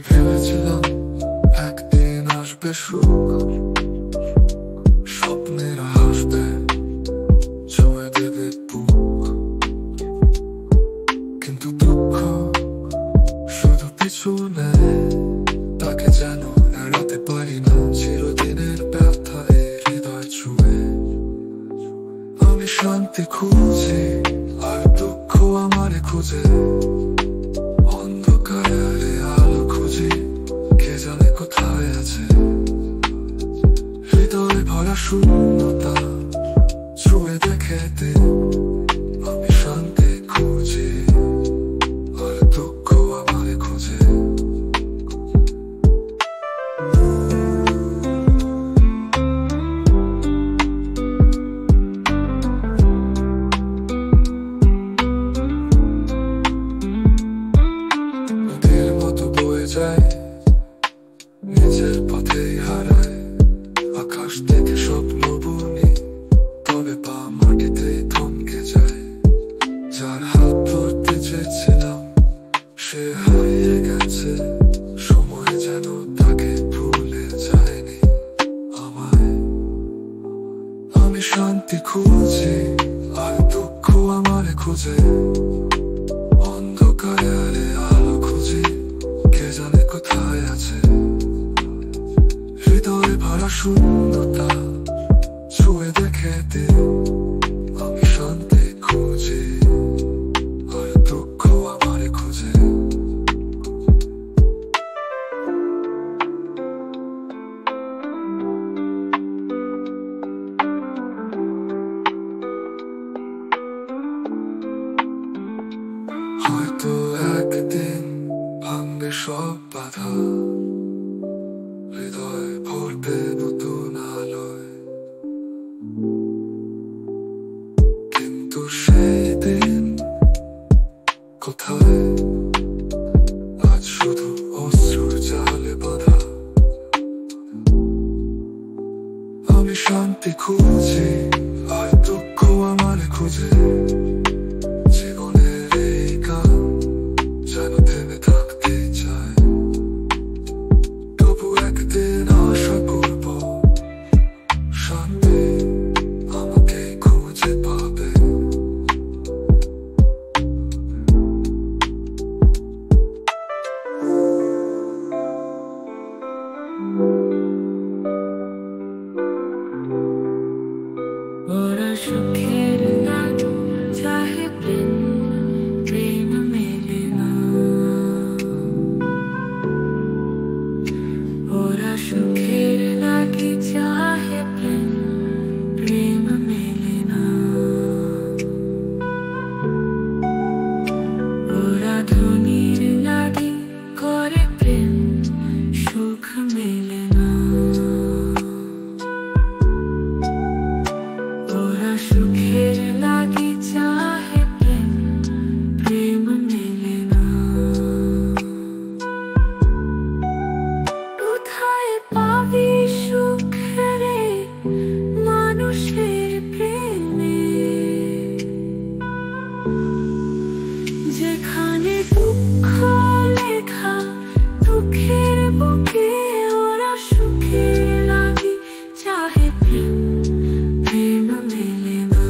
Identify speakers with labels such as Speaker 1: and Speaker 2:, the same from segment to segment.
Speaker 1: ভেবেছিলাম একদিন আসবে সুখ, স্বপ্নের হাসবে, ছুঁয়ে দেবে বুক। কিন্তু দুঃখ শুধু পিছু নেয়, তাকে যেন এড়াতে পারি না। চিরদিনের ব্যথা এই হৃদয় ছুঁয়ে। আমি শান্তি খুঁজি আর দুঃখ আমারে খুঁজে। অন্ধকারে আলো খুঁজি, কে জানে কোথায় আছে। হৃদয় ভরা শূন্যতা ছুঁয়ে দেখে দে। আমি শান্তি খুঁজি আর দুঃখ আমারে খুঁজে। নদীর মতো বয়ে যায়, নিজের পথেই হারায়। আকাশ দেখে স্বপ্ন বুনি, তবে পা মাটিতে থমকে যায়। যার হাত ধরতে চেয়েছিলাম সে হারিয়ে গেছে। সময় যেন তাকে ভুলে যায়নি আমায়। আমি শান্তি খুঁজি আর দুঃখ আমারে খুঁজে। অন্ধকারে আলো খুঁজি, কে জানে কোথায় আছে। হৃদয় ভরা শূন্যতা ছুঁয়ে দেখে দে। আমি শান্তি খুঁজি আর দুঃখ আমারে খুঁজে। হয়তো একদিন ভাঙবে সব বাধা, হৃদয় ভরবে নতুন আলোয়। কিন্তু সেই দিন কোথায়? আজ শুধু অশ্রুর জালে বাঁধা। আমি শান্তি খুঁজি আর দুঃখ আমারে খুঁজে। জীবনের এই গান যেন থেমে থাকতে চায়, তবু একদিন আশা করব শান্তি আমাকে খুঁজে পাবে।
Speaker 2: ওরা সুখের নাম চাহে প্রেম, প্রেম মেলে না। ওরা সুখের লাগে চাহে প্রেম, প্রেম মেলে না। ওরা ধনীর লাগে করে প্রেম, সুখ মেলে না। ওরা সুখের লাগে চাহে প্রেম, প্রেম মেলে না। কোথায় পাবি সুখ রে মানুষের প্রেমে, যেখানে দুঃখ লেখা দুঃখের বুকে। ওরা সুখের লাগে চাহে প্রেম, প্রেম মেলে না।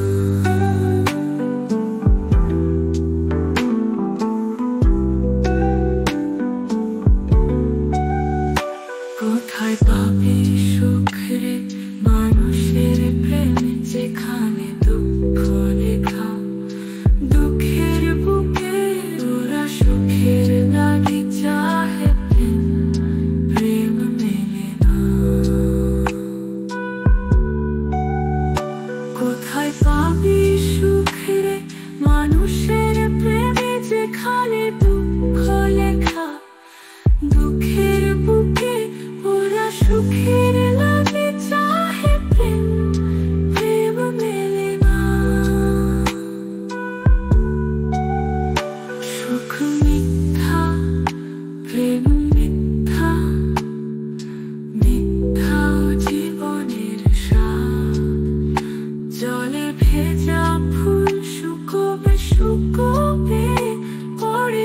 Speaker 2: কোথায় পাবি সুখ রে মানুষের প্রেমে, যেখানে দুঃখ লেখা দুঃখের বুকে। ওরা সুখের লাগে চাহে প্রেম, প্রেম মেলে না। কোথায় পাবি সুখ রে মানুষের প্রেমে, যেখানে দুঃখ লেখা দুঃখের বুকে। ওরা সুখের লাগে চাহে প্রেম, প্রেম মেলে না। সুখ মিথ্যা, প্রেম মিথ্যা, মিথ্যা জীবনের সার। জলে ভেজা ফুল শুকোবে শুকোবে, পড়ে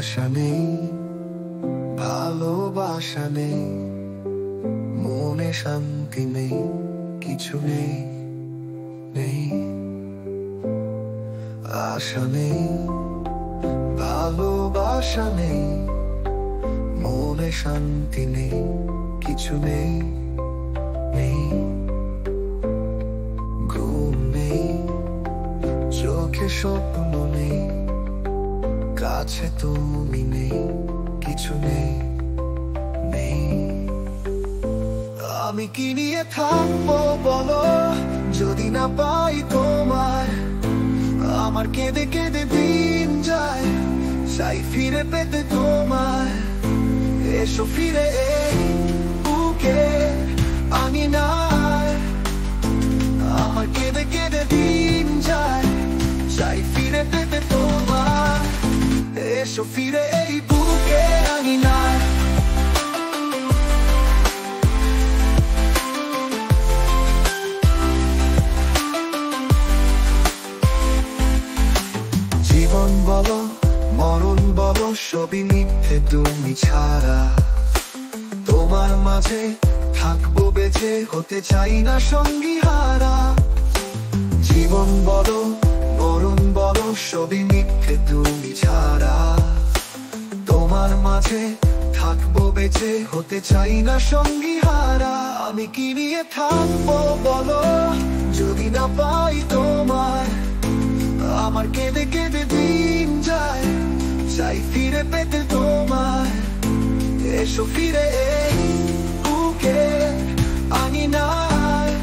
Speaker 1: আশা নেই, ভালোবাসা নেই, মনে শান্তি নেই, কিছু নেই, নেই। আশা নেই, ভালোবাসা নেই, মনে শান্তি নেই, কিছু নেই, নেই। ঘুম নেই, চোখে স্বপ্ন নেই, কাছে তুমি নেই, কিছু নেই, নেই। আমি কি নিয়ে থাকবো বলো যদি না পাই তোমায়? আমার কেঁদে কেঁদে দিন যায়, চাই ফিরে পেতে তোমায়। এসো ফিরে এই বুকে আঙিনায়, আমার কেঁদে কেঁদে দিন যায়, চাই ফিরে পেতে তোমায়। এসো ফিরে এই বুকে আঙিনায়। জীবন বলো মরণ বলো সবই মিথ্যে তুমি ছাড়া। তোমার মাঝে থাকবো বেঁচে, হতে চাই না সঙ্গী হারা। জীবন বলো মরণ বলো সবই মিথ্যে তুমি ছাড়া। তোমার মাঝে থাকবো বেঁচে, হতে চাই না সঙ্গী হারা। আমি কি নিয়ে থাকবো বলো যদি না পাই তোমায়? আমার কেঁদে কেঁদে দিন যায়, চাই ফিরে পেতে তোমায়। এসো ফিরে এই বুকে আঙিনায়,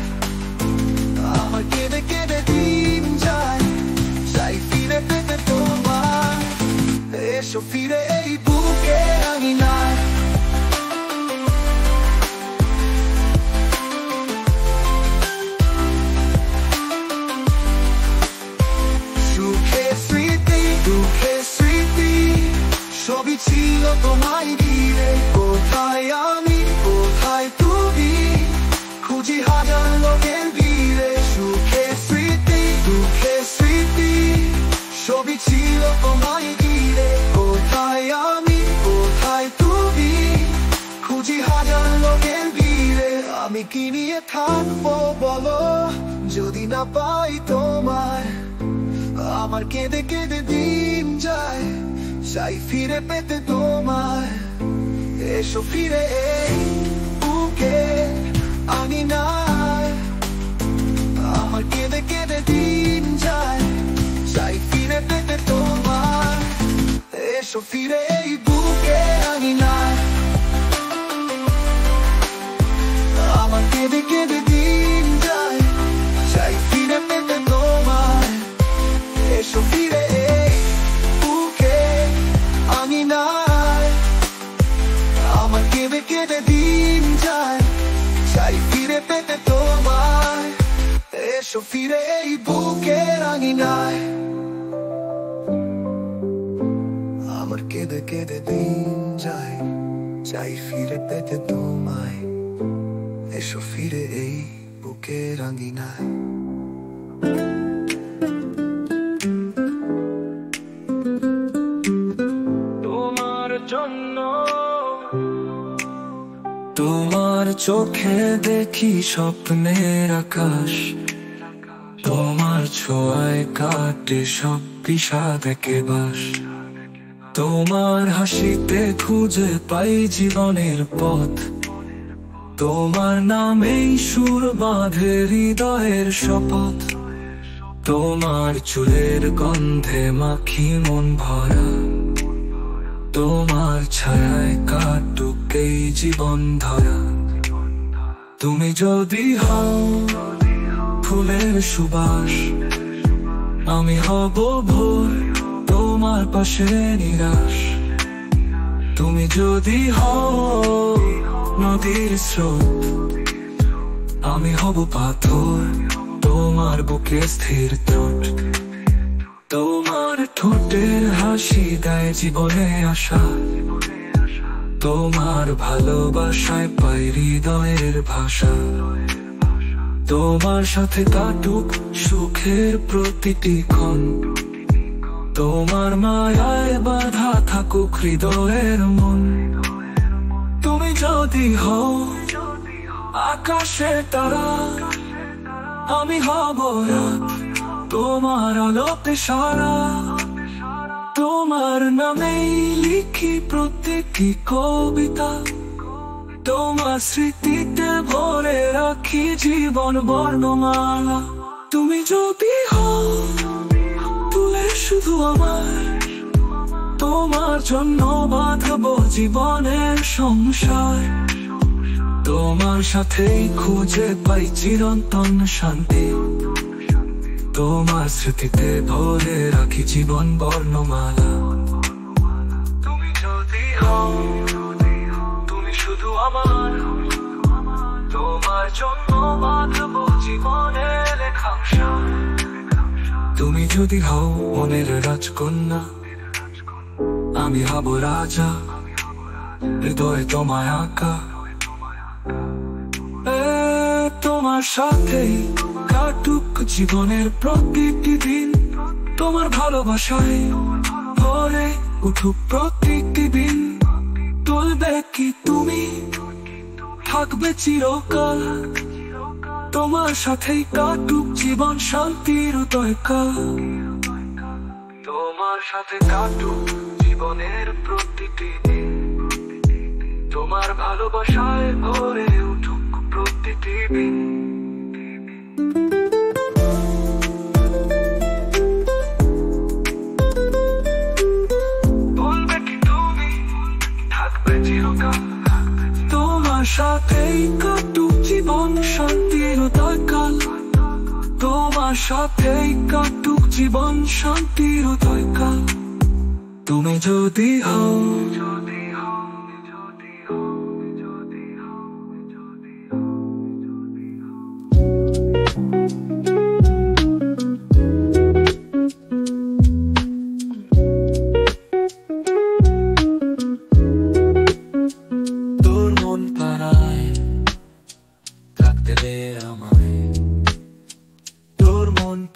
Speaker 1: আমার কেঁদে কেঁদে দিন যায়, চাই ফিরে পেতে তোমায়। এসো ফিরে এই বুকে আঙিনায়। সবই ছিল তোমায় ঘিরে, কোথায় আমি কোথায় তুমি, খুঁজি হাজার লোকের ভিড়ে। সুখে স্মৃতি দুঃখে স্মৃতি, সবই ছিল তোমায় ঘিরে, কোথায় আমি কোথায় তুমি, খুঁজি হাজার লোকের ভিড়ে। আমি কি নিয়ে থাকবো বলো যদি না পাই তোমায়? আমার কেঁদে কেঁদে দিন যায়, চাই ফিরে পেতে তোমায়। এসো ফিরে এই বুকে আঙিনায়, আমার কেঁদে কেঁদে দিন যায়, চাই ফিরে পেতে তোমায়। এসো ফিরে এই বুকে আঙিনায়, আমার কেঁদে কেঁদে দিন যায়, চাই ফিরে পেতে তোমায়। এসো ফিরে এই বুকে আঙিনায়, আমার কেঁদে কেঁদে দিন যায়, চাই ফিরে পেতে তোমায়। এসো ফিরে এই বুকের আঙিনায়, আমার কেঁদে কেঁদে দিন যায়, চাই ফিরে পেতে তোমায়। এসো ফিরে এই বুকের আঙিনায়। তোমার চোখে দেখি স্বপ্নের আকাশ, তোমার ছোঁয়ায় কাটে সব বিষাদ একে বাস। তোমার হাসিতে খুঁজে পাই জীবনের পথ, তোমার নামেই সুর বাঁধে হৃদয়ের শপথ। তোমার চুলের গন্ধে মাখি মন ভরা, তোমার ছায়ায় কাটুক এই জীবন ধরা। তুমি যদি হও ফুলের সুবাস, আমি হব ভোর তোমার পাশে নিরাশ। তুমি যদি হও নদীর স্রোত, আমি হব পাথর তোমার বুকে স্থির ঠোঁট। তোমার ঠোঁটের হাসি দেয় জীবনে আশা, তোমার ভালোবাসায় পাই হৃদয়ের ভাষা। তোমার সাথে কাটুক সুখের প্রতিটি ক্ষণ, তোমার মায়ায় বাঁধা থাকুক হৃদয়ের মন। তুমি যদি হও আকাশের তারা, আমি হব রাত তোমার আলোতে সারা। তোমার নামেই লিখি প্রত্যেকটি কবিতা, তোমার স্মৃতিতে ভরে রাখি জীবন বর্ণমালা। তুমি যদি হও তুলে শুধু আমার, তোমার জন্য বাঁধবো জীবনের সংসার। তোমার সাথেই খুঁজে পাই চিরন্তন শান্তি, তোমার স্মৃতিতে ভরে রাখি জীবন বর্ণমালা। তুমি যদি হও তুমি শুধু আমার, তোমার জন্য বাঁধবো জীবনের লেখাংশা। তুমি যদি হও মনের রাজকন্যা, আমি হব রাজা হৃদয়ে তোমায় আঁকা। তোমার সাথেই কাটুক জীবনের প্রতিটি দিন, তোমার ভালোবাসায় ভরে উঠুক প্রত্যেকটি দিন। তুলবে কি তুমি, থাকবে চিরকাল, তোমার সাথেই কাটুক জীবন শান্তির উদয়কাল। তোমার সাথে কাটুক জীবনের প্রতিটি দিন, তোমার ভালোবাসায় ভরে উঠুক প্রতিটি দিন। বলবে কি তুমি, থাকবে চিরকাল, তোমার সাথেই কাটুক জীবন শান্তির উদয়কাল। তোমার সাথেই কাটুক জীবন শান্তির উদয়কাল। তুমি যদি হও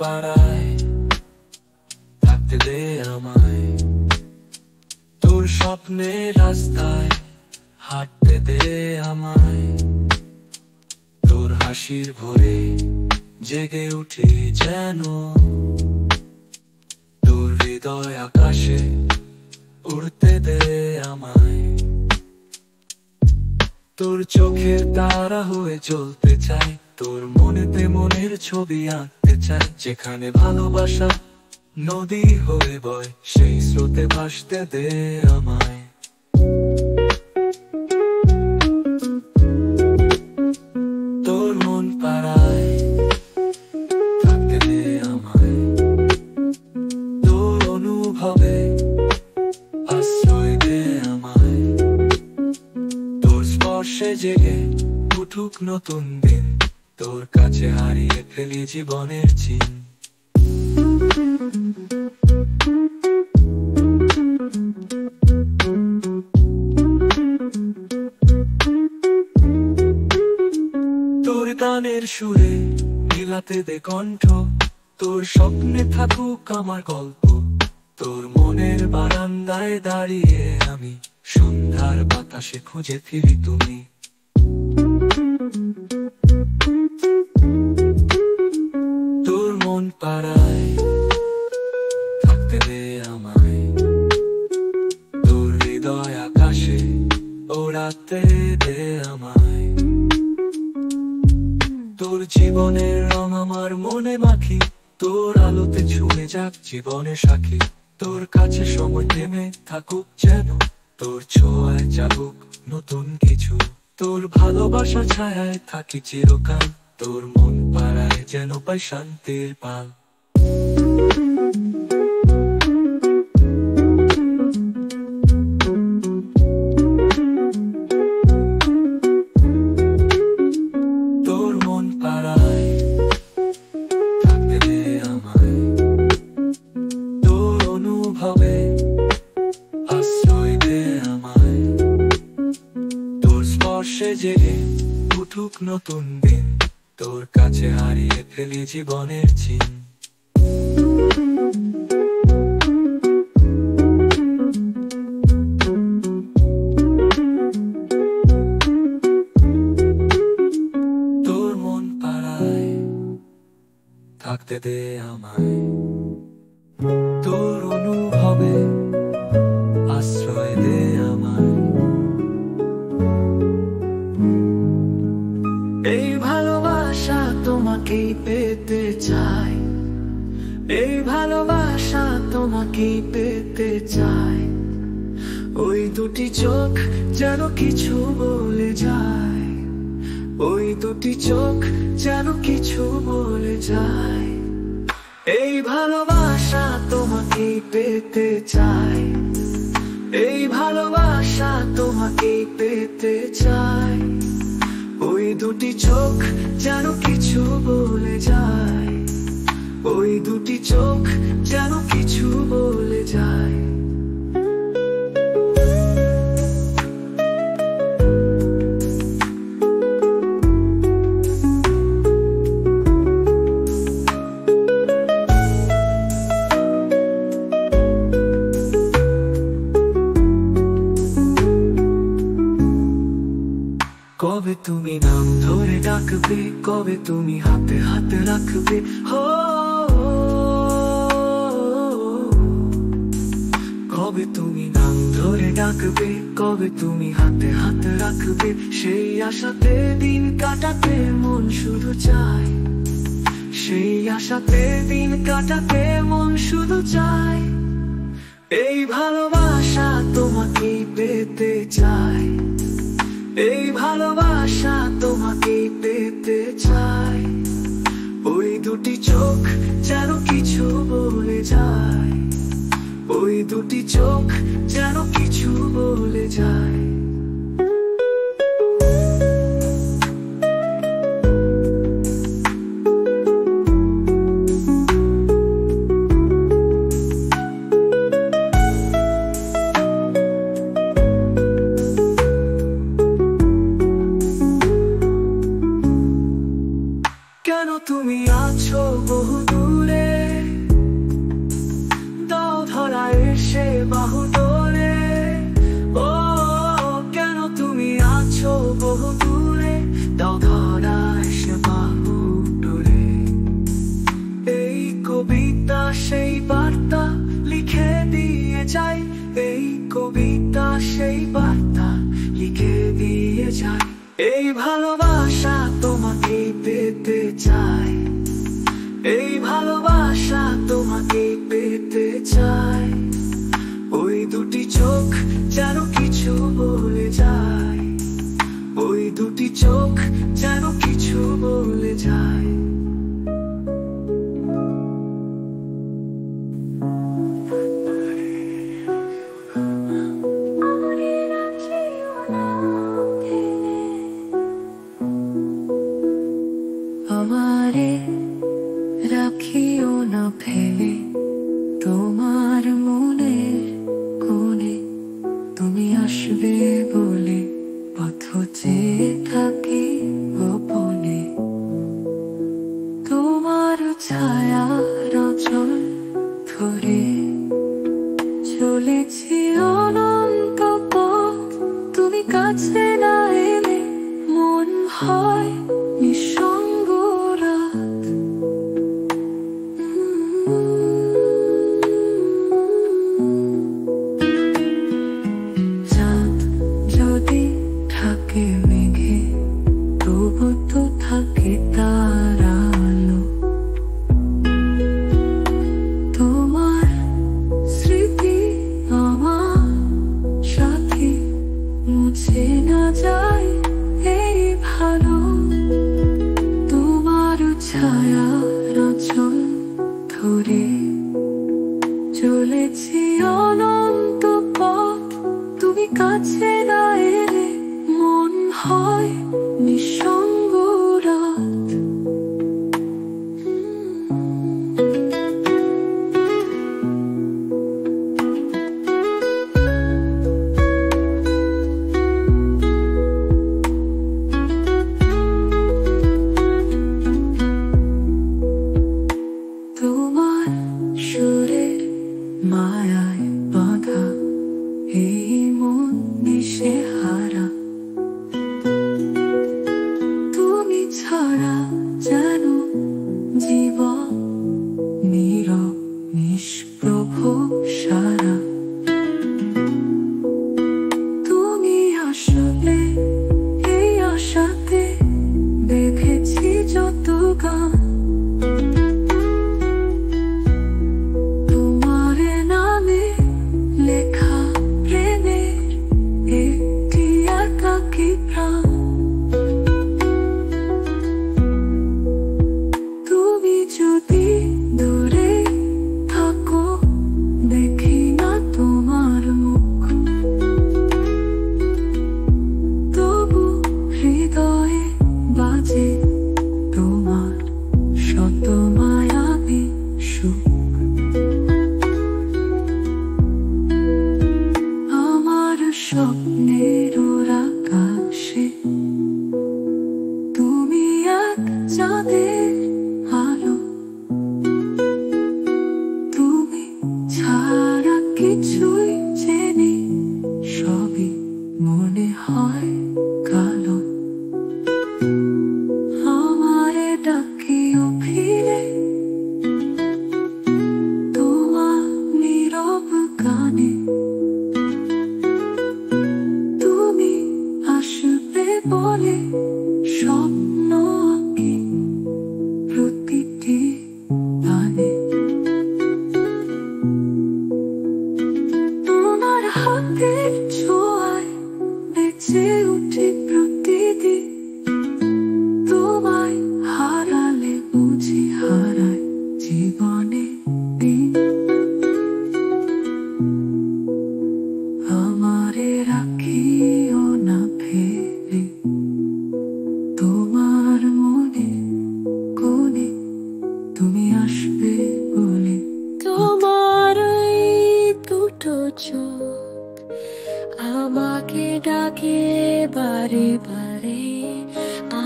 Speaker 1: পাড়ায় থাকতে দে আমায়, তোর স্বপ্নের রাস্তায় হাঁটতে দে আমায়। তোর হাসির ভোরে জেগে উঠে যেন তোর হৃদয় আকাশে উড়তে দে আমায়। তোর চোখের তারা হয়ে চলতে চাই, তোর মনেতে মনের ছবি আঁকতে চাই। যেখানে ভালোবাসা নদী হয়ে বয়, সেই স্রোতে ভাসতে দে আমায়। তোর মন পাড়ায় থাকতে দে আমায়, তোর অনুভবে আশ্রয় দে আমায়। তোর স্পর্শে জেগে উঠুক নতুন দিন, তোর কাছে হারিয়ে ফেলি জীবনের চিন। তোর গানের সুরে মিলাতে দে কণ্ঠ, তোর স্বপ্নে থাকুক আমার গল্প। তোর মনের বারান্দায় দাঁড়িয়ে আমি সন্ধ্যার বাতাসে খুঁজে ফিরি তুমি। তোর মন পাড়ায় থাকতে দে আমায়, তোর হৃদয় আকাশে ওড়াতে দে আমায়। তোর জীবনের রং আমার মনে মাখি, তোর আলোতে ছুঁয়ে যাক জীবনের সাক্ষী। তোর কাছে সময় থেমে থাকুক যেন, তোর ছোঁয়ায় জাগুক নতুন কিছু। তোর ভালোবাসা ছায়ায় থাকি চিরকাল, তোর মন পাড়ায় যেন পাই শান্তির পাল। তোর মন পাড়ায় থাকতে দে আমায়, তোর অনুভবে আশ্রয় দে আমায়। তোর স্পর্শে জেগে উঠুক নতুন দিন, তোর কাছে হারিয়ে ফেলি জীবনের চিন। থাকতে দে আমায়, তোর অনুভবে আশ্রয় দে আমায়। এই ভালোবাসা তোমাকেই পেতে চাই, এই ভালোবাসা তোমাকেই পেতে চাই। ওই দুটি চোখ যেন কিছু বলে যায়, ওই দুটি চোখ যেন কিছু বলে যায়। এই ভালোবাসা তোমাকেই পেতে চাই, এই ভালোবাসা তোমাকেই পেতে চাই। ওই দুটি চোখ যেন কিছু বলে যায়, ওই দুটি চোখ যেন কিছু বলে যায়। কবে তুমি নাম ধরে ডাকবে, কবে তুমি হাতে হাতে রাখবে, হো কবে তুমি নাম ধরে ডাকবে, কবে তুমি হাতে হাতে রাখবে। সেই আশাতে দিন কাটাতে মন শুধু চায়, সেই আশাতে দিন কাটাতে মন শুধু চায়। এই ভালোবাসা তোমাকেই পেতে চাই, এই ভালোবাসা তোমাকেই পেতে চাই। ওই দুটি চোখ যেন কিছু বলে যায়, ওই দুটি চোখ যেন কিছু বলে যায়। কেন তুমি আছো বহু দূরে, দাও ধরা এসে বাহু ধরে। ও কেন তুমি আছো বহু দূরে, দাও ধরা এসে বাহু ধরে। এই কবিতা সেই বার্তা লিখে দিয়ে যাই, এই কবিতা সেই বার্তা লিখে দিয়ে যাই। এই ভালোবাসা তোমাকেই পেতে চাই, এই ভালোবাসা তোমাকেই পেতে চাই। ওই দুটি চোখ যেন কিছু বলে যায়, ওই দুটি চোখ যেন কিছু বলে যায়।
Speaker 2: আমারে রাখিও না ফেলে তোমার মনের কোণে, তুমি আসবে বলে পথ চেয়ে থাকি গোপনে। তোমার ছায়া রচন ধরে চলেছি অনন্ত পথ, তুমি কাছে না এলে মন হয় নিঃসঙ্গ রাত। চাঁদ যদি থাকে মেঘে, তবু তো থাকে তার আলো। তোমার স্মৃতি আমার সাথে মুছে না যায় এই ভালো। তোমার ছায়া রচন ধরে চলেছি অনন্ত পথ, তুমি কাছে না এলে মন হয় নিঃসঙ্গ রাত। তোমার সুরের মায়ায় বাঁধা এই মন দিশেহারা,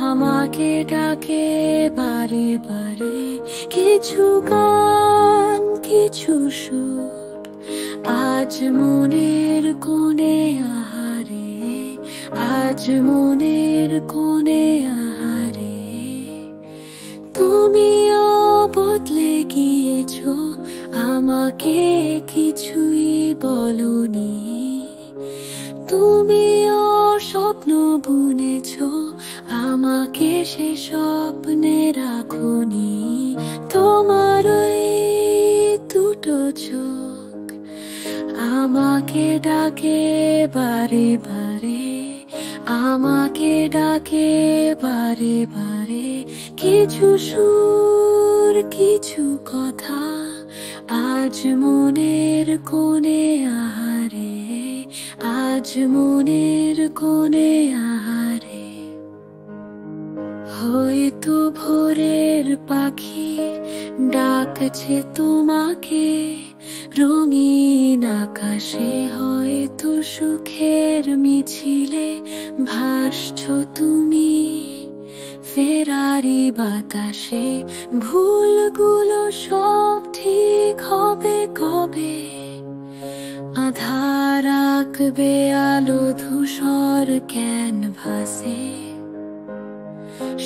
Speaker 2: আমাকে ডাকে বারে বারে, কিছু গান কিছু সুর, আজ মনের কোণে আহারে, আজ মনের কোণে আহারে। তুমিও বদলে গিয়েছো, আমাকে কিছুই বলনি। তুমিও স্বপ্ন বুনেছো, আমাকে সে স্বপ্নে রাখোনি। তোমার ওই দুটো চোখ আমাকে ডাকে বারে বারে, আমাকে ডাকে বারে বারে। কিছু সুর কিছু কথা, আজ মনের কোণে আহারে, আজ মনের কোণে আহারে। হয়তো ভোরের পাখি ডাকছে তোমাকে, রঙিন আকাশে হয়তো সুখের মিছিলে ভাসছো তুমি। ফেরারি বাতাসে ভুলগুলো সব ঠিক হবে কবে, আধার আঁকবে আলো ধূসর ক্যানভাসে।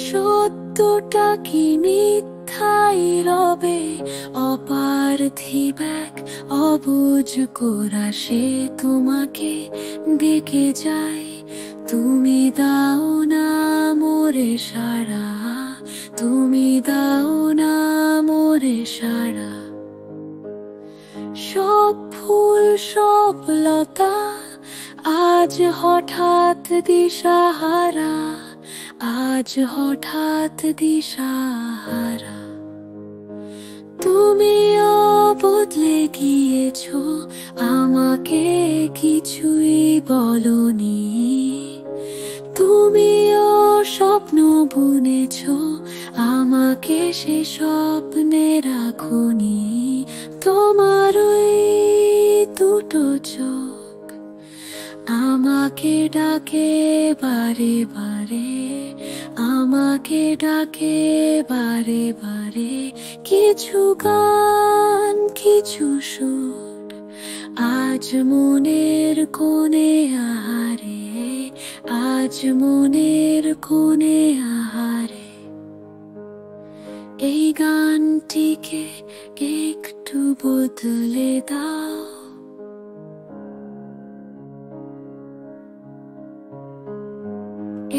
Speaker 2: সত্যটা কি মিথ্যাই রবে, অপার্থিব এক অবুঝ কোরাসে তোমাকে ডেকে যায়। তুমি দাও না মোরে সাড়া, তুমি দাও না মোরে সাড়া। সব ফুল সব লতা আজ হঠাৎ দিশাহারা, আজ হঠাৎ দিশাহারা। তুমিও বদলে গিয়েছো, আমাকে কিছুই বলনি। তুমিও স্বপ্ন বুনেছো, আমাকে সে স্বপ্নে রাখোনি। তোমার ওই দুটো চোখ আমাকে ডাকে বারে বারে, আমাকে ডাকে বারে বারে। কিছু গান কিছু সুর, আজ মনের কোণে আহারে, আজ মনের কোণে আহারে। এই গানটিকে একটু বদলে দাও,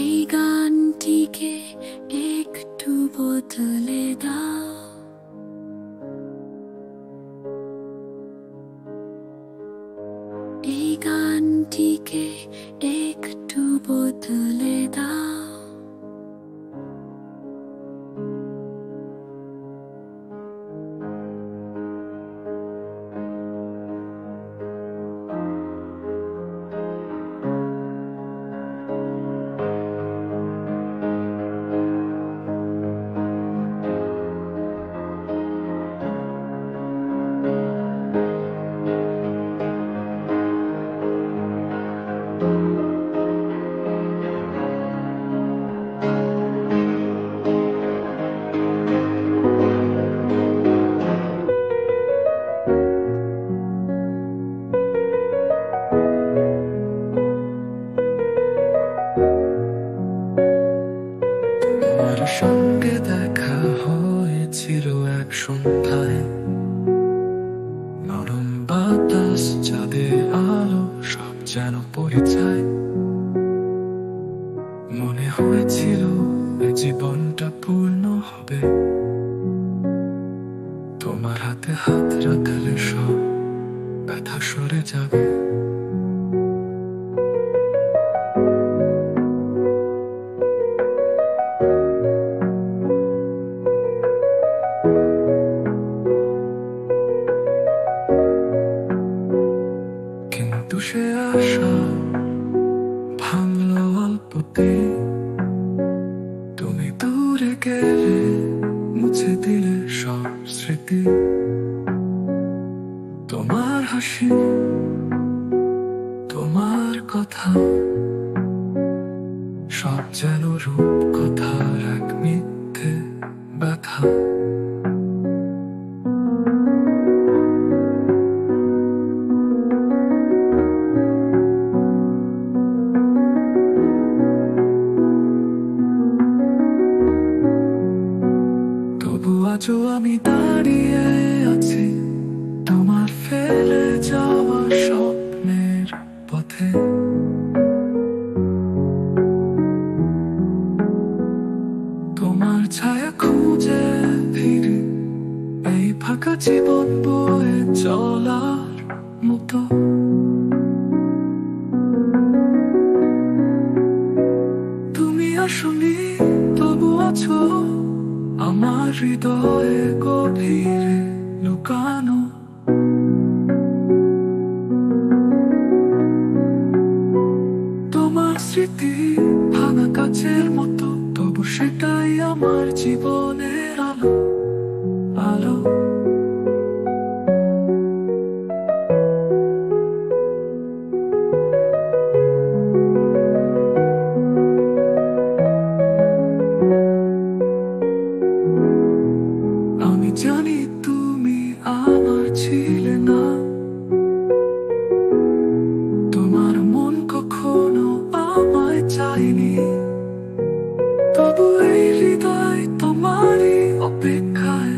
Speaker 2: এই গানটিকে একটু বদলে দাও। এই গানটিকে একটু বদলে দাও।
Speaker 1: সঙ্গে দেখা হয়েছিল এক সন্ধ্যায়, নরম বাতাস চাঁদের আলো সব যেন পরিচয়। মনে হয়েছিল জীবনটা পূর্ণ হবে, তোমার হাতে হাত রাখলে সব ব্যথা সরে যাবে। কিন্তু সে আশা ভাঙলো অল্পতে, তুমি দূরে গেলে মুছে দিলে সব স্মৃতি। তোমার হাসি তোমার কথা সব যেন রূপ কথা। দাঁড়িয়ে আছি তোমার ফেলে যাওয়া স্বপ্নের পথে। তোমার ছায়া খুঁজে ফিরে এই ফাঁকা জীবন বয়ে চলার মতো। তুমি আসনি তবু আছো আমার হৃদয়ে গভীরে লুকানো। তোমার স্মৃতি ভাঙা কাচের মতো, তবু সেটাই আমার জীবনের আলো আলো। আমি জানি তুমি আমার ছিলে না, তোমার মন কখনো আমায় চাইনি, তবু এই হৃদয় তোমারই অপেক্ষায়,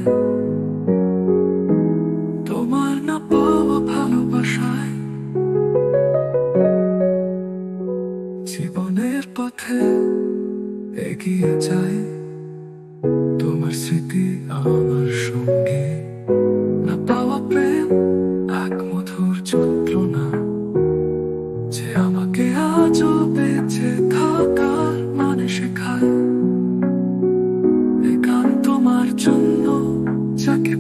Speaker 1: তোমার না পাওয়া ভালোবাসায়। জীবনের পথে এগিয়ে যাই, তোমার স্মৃতি আমার সঙ্গে। না পাওয়া প্রেম এক মধুর যন্ত্রণা, যে আমাকে আজও বেঁচে থাকার মানে শেখায়। এ গান তোমার জন্য, যাকে